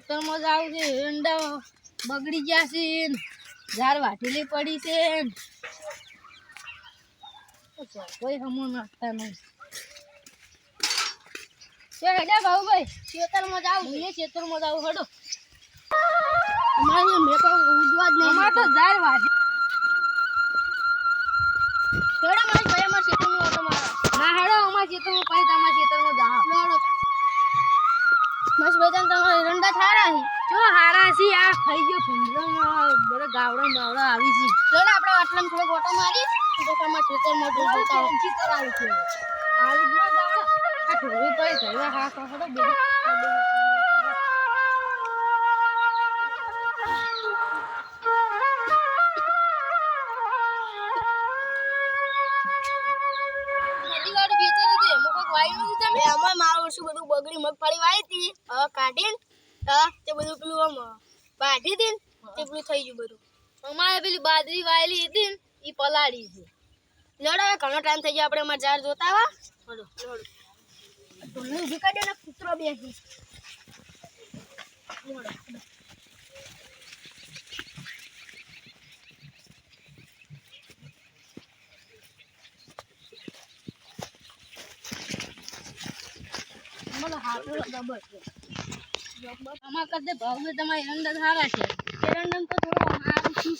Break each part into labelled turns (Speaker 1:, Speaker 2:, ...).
Speaker 1: ખેતરમાં જાવ છે એરંડા બગડી ગયા છે ઝાડ વાટેલી પડી છે કોઈ હમો નાખતા નહીં હેડા ભાઉભાઈ ખેતરમાં જાવ એ ખેતરમાં જાવ હડો અમારે મેં તો ઉજવા જ નહીં અમારે તો ઝાડ વાટે હેડા મારી ભાઈ અમારા ખેતરમાં ઓટો મારો ના હેડો અમારા ખેતરમાં પછી તમારા ખેતરમાં જાવ લોડો મસ્ત બેજાન તમારે એરંડા થારા છે જો હારા છે આ ખાઈ ગયો ભૂંડરામાં બધા ગાવડા બાવડા આવી છે ચલો આપણે આટલામાં થોડો ઓટો મારી તો તમારા ખેતરમાં જોતા ચેન્જી કરાવી છે આવી ગયો ગાવડા આ ઢોરી પડી જાય હા ખડો બેજો મારું વર્ષું બધું બગડી મગફળી વાવી હતી હવે કાઢીને તે બધું પેલું આમ બાંધી હતી તે પેલું થઈ ગયું બધું અમારે પેલી બાજરી વાયેલી હતી ને એ પલાળી છે લડો ઘણો ટાઈમ થઈ ગયો આપણે અમારે ઝાડ જોતા આવા હલો લડો ઢોલને ઊભી કાઢ્યો ને કૂતરો બેસી અમાર કરતે ભાવ તમારે એરંડા સારા છે એરંડા તો થોડો સારું શું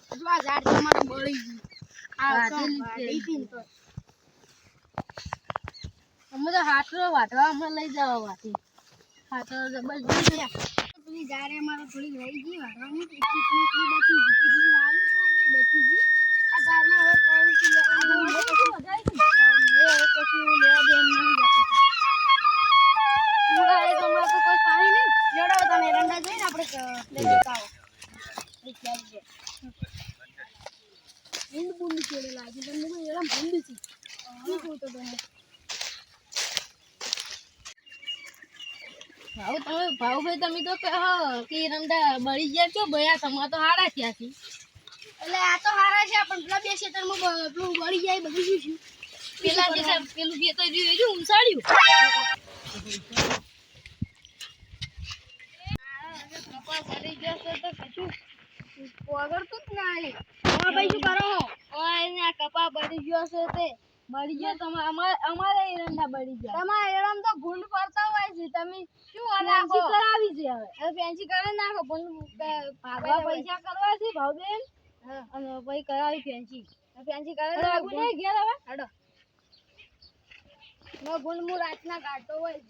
Speaker 1: છે જો આ ઝાડ તમારું બળી ગયું અમે તો હાથરો વાટવા અમે લઈ જવા વાટી હાથરો બસ પેલી ઝાડે અમારે થોડી રહી ગઈ વાટવાની બચી ગઈ આ ઝાડમાં હવે ભાવભાઈ તમે તો કહો કે એરંડા બળી ગયા છો ભયા તમારે તો હારા થયા છે એટલે આ તો હારા છે પણ પેલા બે ખેતરમાં પેલું બળી જાય બધું શું પેલા જે પેલું ખેતર જોયું ઊંસાડ્યું બળી જશે તો કશું પગડતું જ નહીં ભાઈ શું કરો કપા બળી ગયો છે તે બળી ગયો અમારે એરંડા બળી ગયા તમારા એરંડા તો ભૂંડ પડતા હોય છે તમે શું ફેન્સી કરાવી છે હવે ફેન્સી કરી નાખો ભૂંડ ભાગવા પૈસા કરવા છે ભાવબેન અને પછી કરાવી ફેન્સી કરે નાખો નહીં ઘેર હવે હેડો નો ભૂંડ હું રાતના કાઢતો હોય છે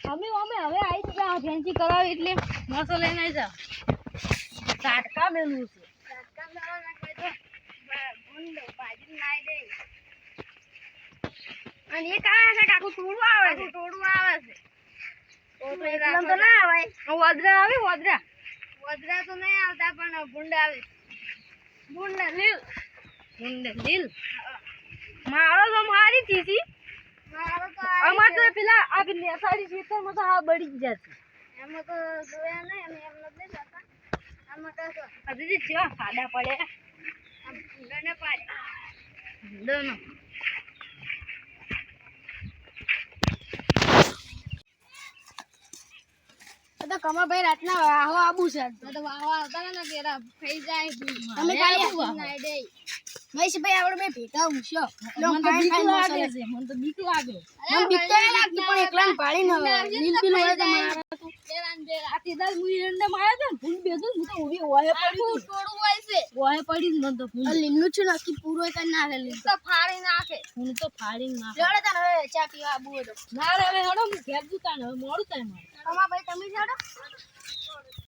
Speaker 1: અમે હવે આવી ગયા ફેન્સી કરાવી એટલે મસો લઈને આવી જાવ ટાટકા મેલું છે ટાટકા મેળવા નાખે તો ભૂંડ ભાજી નાઈ દે અને એક આવે છે કાકુ ટોળું આવે છે તો એકદમ તો ના આવે વદરા આવે વદરા તો નહીં આવતા પણ ભૂંડ આવે ભૂંડ લીલ મારો તો મારી થીસી અમાર તો પેલા આ નેસાડી ખેતરમાં તો આ બળી જ જશે એમાં તો જોયા નહીં અને એમ નથી જતા આમાં તો હજી કેવા સાડા પડે આમ ભૂંડને પાડે ભૂંડનો તો કમરભાઈ રાતના વાહો આબુ છે તો વાહો આવતા ને કેરા થઈ જાય તમે કાલે નાઈ દે મહેશભાઈ આપણે બે ભેગા ઉછો મને તો બીક લાગે મને બીક તો લાગતી પણ એકલાને પાડીને લીલ પીલ હોય તો આથી દાલ મુઈ એરંડા માયા તો ભૂલ બેજો હું તો ઊભી ઓહે પડી ટોડું હોય છે ઓહે પડી મને તો ભૂલ લીલનું છું નક્કી પૂરો કરી નાખે લીલ તો ફાડી નાખે હું તો ફાડી નાખે જોડે તને હવે ચા પીવા આબુ હતો ના રે હવે હડો હું ઘેર જુતા ને હવે મોડું થાય મારે તમા ભાઈ તમે જાડો